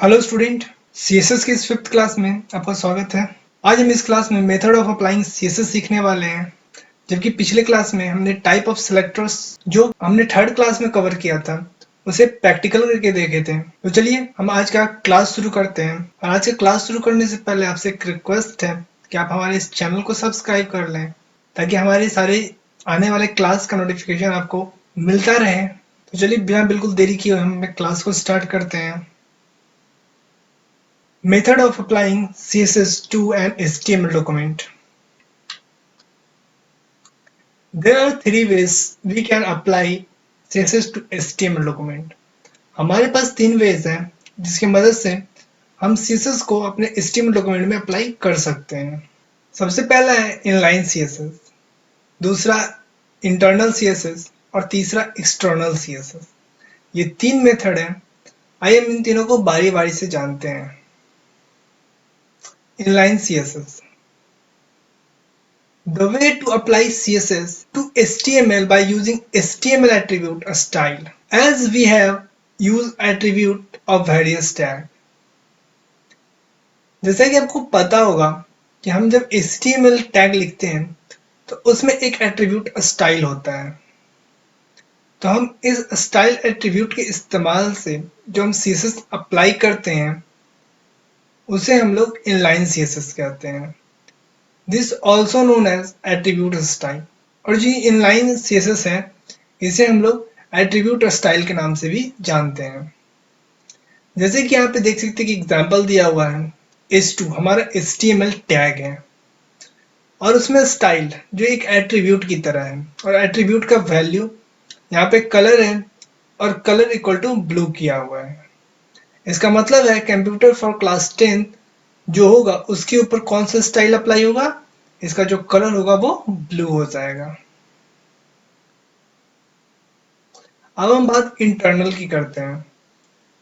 Hello student, CSS की इस fifth class में आपका स्वागत है। आज हम इस क्लास में मेथड ऑफ अप्लाइंग सीएसएस सीखने वाले हैं, जबकि पिछले क्लास में हमने टाइप ऑफ सिलेक्टर्स जो हमने थर्ड क्लास में कवर किया था उसे प्रैक्टिकल करके देखे थे। तो चलिए हम आज का क्लास शुरू करते हैं। और आज का क्लास शुरू करने से पहले आपसे एक रिक्वेस्ट है कि आप हमारे इस चैनल को सब्सक्राइब कर लें ताकि हमारे सारे आने वाले क्लास का नोटिफिकेशन आपको मिलता रहे। तो चलिए बिना बिल्कुल देरी किए हम क्लास को स्टार्ट करते हैं। Method of applying CSS to an HTML document. There are three ways we can apply CSS to HTML document. हमारे पास तीन वेज हैं जिसकी मदद से हम CSS को अपने HTML डॉक्यूमेंट में अप्लाई कर सकते हैं। सबसे पहला है इनलाइन CSS, दूसरा इंटरनल CSS और तीसरा एक्सटर्नल CSS। ये तीन मेथड हैं। आइए हम इन तीनों को बारी बारी से जानते हैं। Inline CSS. The way to apply CSS to HTML by using HTML attribute style, as we have used attribute of various tag. जैसा कि आपको पता होगा कि हम जब HTML टैग लिखते हैं तो उसमें एक एट्रीब्यूट स्टाइल होता है। तो हम इस स्टाइल एट्रीब्यूट के इस्तेमाल से जो हम CSS अप्लाई करते हैं उसे हम लोग इनलाइन CSS कहते हैं। This also known as attribute style. और जो इनलाइन CSS है इसे हम लोग एट्रीब्यूट स्टाइल के नाम से भी जानते हैं। जैसे कि यहाँ पे देख सकते हैं कि एग्जाम्पल दिया हुआ है h2 हमारा HTML टैग है और उसमें स्टाइल जो एक एट्रीब्यूट की तरह है और एट्रीब्यूट का वैल्यू यहाँ पे कलर है और कलर इक्वल टू ब्लू किया हुआ है। इसका मतलब है कंप्यूटर फॉर क्लास 10 जो होगा उसके ऊपर कौन सा स्टाइल अप्लाई होगा, इसका जो कलर होगा वो ब्लू हो जाएगा। अब हम बात इंटरनल की करते हैं।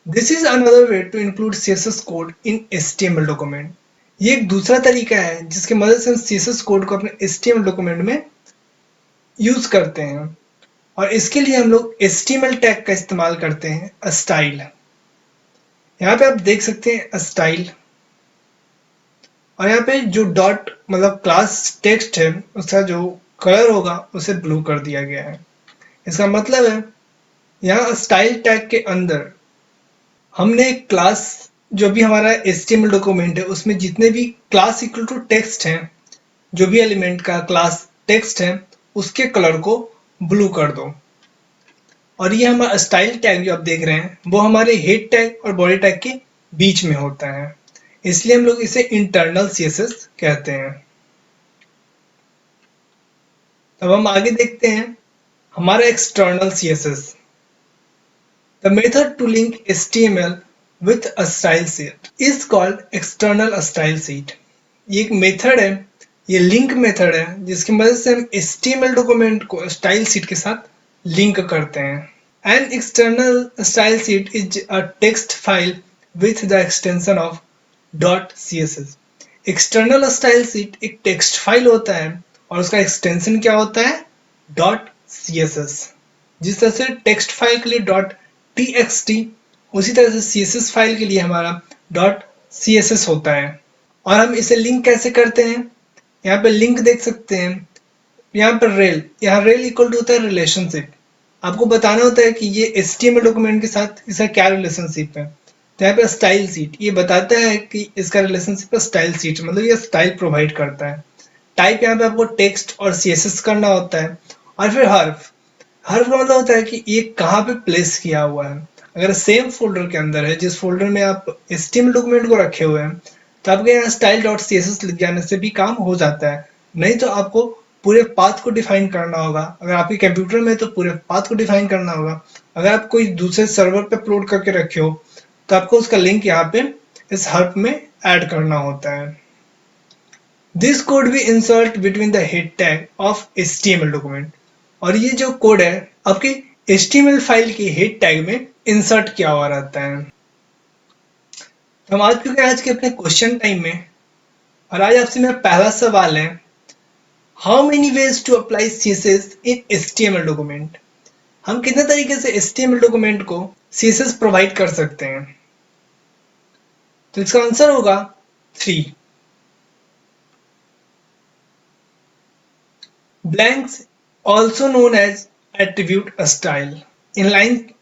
This is another way to include CSS code in HTML document. ये एक दूसरा तरीका है जिसकी मदद से हम CSS कोड को अपने HTML डॉक्यूमेंट में यूज करते हैं और इसके लिए हम लोग HTML टैग का इस्तेमाल करते हैं स्टाइल। यहाँ पे आप देख सकते हैं स्टाइल और यहाँ पे जो डॉट मतलब क्लास टेक्स्ट है उसका जो कलर होगा उसे ब्लू कर दिया गया है। इसका मतलब है यहाँ स्टाइल टैग के अंदर हमने क्लास जो भी हमारा HTML डॉक्यूमेंट है उसमें जितने भी क्लास इक्वल टू टेक्स्ट हैं, जो भी एलिमेंट का क्लास टेक्स्ट है उसके कलर को ब्लू कर दो। और ये हमारा स्टाइल टैग जो आप देख रहे हैं वो हमारे हेड टैग और बॉडी टैग के बीच में होता है, इसलिए हम लोग इसे इंटरनल CSS कहते हैं। अब हम आगे देखते हैं हमारा external CSS। The method to link HTML with a style sheet is called external style sheet. ये एक मेथड है, ये लिंक मेथड है जिसकी मदद से हम HTML डॉक्यूमेंट को स्टाइल शीट के साथ लिंक करते हैं। An external style sheet is a text file with the extension of .css. External style sheet एक टेक्स्ट फाइल होता है और उसका एक्सटेंशन क्या होता है .css। जिस तरह से टेक्स्ट फाइल के लिए .txt उसी तरह से CSS फाइल के लिए हमारा .css होता है। और हम इसे लिंक कैसे करते हैं, यहाँ पे लिंक देख सकते हैं, यहाँ पर रेल, यहाँ रेल इक्वल टू होता है रिलेशनशिप। आपको बताना होता है कि ये HTML डॉक्यूमेंट के साथ इसका क्या रिलेशनशिप है। तो यहाँ पे स्टाइल शीट ये बताता है कि इसका रिलेशनशिप है स्टाइल शीट, मतलब ये स्टाइल प्रोवाइड करता है। टाइप यहाँ पे आपको टेक्स्ट और CSS करना होता है। और फिर हर्फ का मतलब होता है कि ये कहाँ पे प्लेस किया हुआ है। अगर सेम फोल्डर के अंदर है जिस फोल्डर में आप HTML डॉक्यूमेंट को रखे हुए हैं तो आपके यहाँ style.css लिख जाने से भी काम हो जाता है। नहीं तो आपको पूरे पाथ को डिफाइन करना होगा। अगर आपके कंप्यूटर में तो पूरे पाथ को डिफाइन करना होगा। अगर आप कोई दूसरे सर्वर पे अपलोड करके रखे हो तो आपको उसका लिंक यहाँ पे इस हर्फ में ऐड करना होता है। दिस कोड भी insert between the head tag of HTML document. और ये जो कोड है आपके HTML फाइल के हेड टैग में इंसर्ट किया हुआ रहता है। तो हम आज चुके आज के अपने क्वेश्चन टाइम में और आज आपसे मेरा पहला सवाल है, how many ways to apply CSS in HTML document. हम कितने तरीके से HTML डॉक्यूमेंट को CSS प्रोवाइड कर सकते हैं। तो इसका आंसर होगा 3। Blanks also known as attribute style, inline,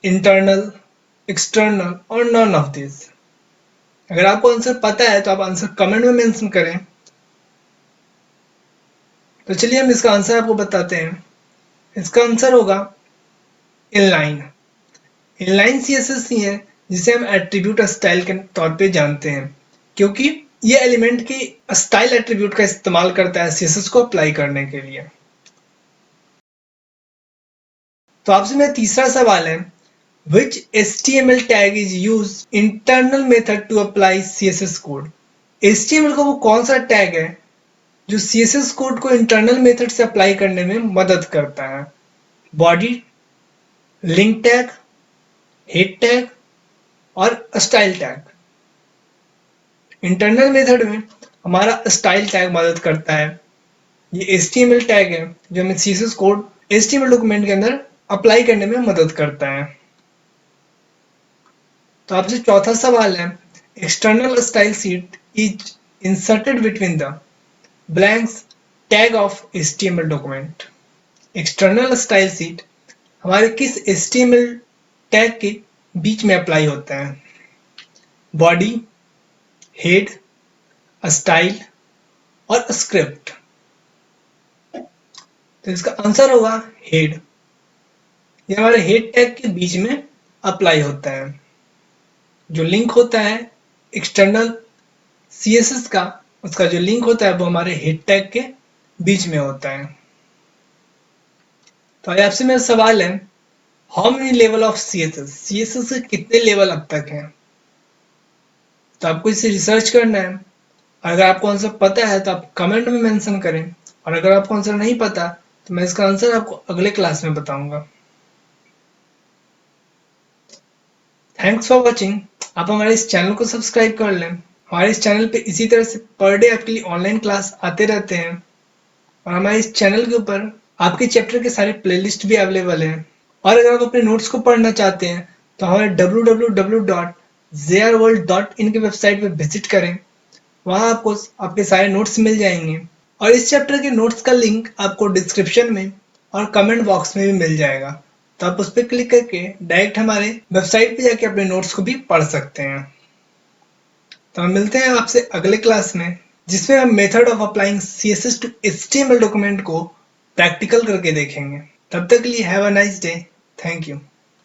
internal, external or none of these। अगर आपको आंसर पता है तो आप आंसर कमेंट में मेंशन करें। तो चलिए हम इसका आंसर आपको बताते हैं। इसका आंसर होगा इनलाइन। इनलाइन सीएसएस ही है जिसे हम एट्रीब्यूट स्टाइल के तौर पे जानते हैं, क्योंकि ये एलिमेंट की स्टाइल एट्रीब्यूट का इस्तेमाल करता है सीएसएस को अप्लाई करने के लिए। तो आपसे मेरा तीसरा सवाल है, Which HTML tag is used internal method to apply CSS code? HTML का वो कौन सा टैग है जो CSS कोड को इंटरनल मेथड से अप्लाई करने में मदद करता है? Body, link tag, head tag और स्टाइल टैग। इंटरनल मेथड में हमारा स्टाइल टैग मदद करता है। ये HTML टैग है जो हमें CSS कोड HTML डॉक्यूमेंट के अंदर अप्लाई करने में मदद करता है। तो आपसे चौथा सवाल है, external style sheet is inserted between the blanks tag of HTML document. External style sheet हमारे किस HTML टैग के बीच में अप्लाई होता है? बॉडी, हेड, स्टाइल और स्क्रिप्ट। तो इसका आंसर होगा हेड। ये हमारे हेड टैग के बीच में अप्लाई होता है। जो लिंक होता है एक्सटर्नल CSS का, उसका जो लिंक होता है वो हमारे हेड टैग के बीच में होता है। तो आइए आपसे मेरा सवाल है, how many level of CSS के कितने लेवल अब तक हैं? तो आपको इसे रिसर्च करना है। अगर आपको आंसर पता है तो आप कमेंट में मेंशन करें, और अगर आपको आंसर नहीं पता तो मैं इसका आंसर आपको अगले क्लास में बताऊंगा। Thanks for watching. आप हमारे इस चैनल को सब्सक्राइब कर लें। हमारे इस चैनल पे इसी तरह से पर डे आपके लिए ऑनलाइन क्लास आते रहते हैं, और हमारे इस चैनल के ऊपर आपके चैप्टर के सारे प्लेलिस्ट भी अवेलेबल हैं। और अगर आप अपने नोट्स को पढ़ना चाहते हैं तो हमारे www.jrworld.in की वेबसाइट पे विजिट करें। वहाँ आपको आपके सारे नोट्स मिल जाएंगे, और इस चैप्टर के नोट्स का लिंक आपको डिस्क्रिप्शन में और कमेंट बॉक्स में भी मिल जाएगा। तो आप उस पर क्लिक करके डायरेक्ट हमारे वेबसाइट पे जाके अपने नोट्स को भी पढ़ सकते हैं। तो हम मिलते हैं आपसे अगले क्लास में, जिसमें हम method of applying CSS to HTML document को प्रैक्टिकल करके देखेंगे। तब तक के लिए have a nice day. Thank you.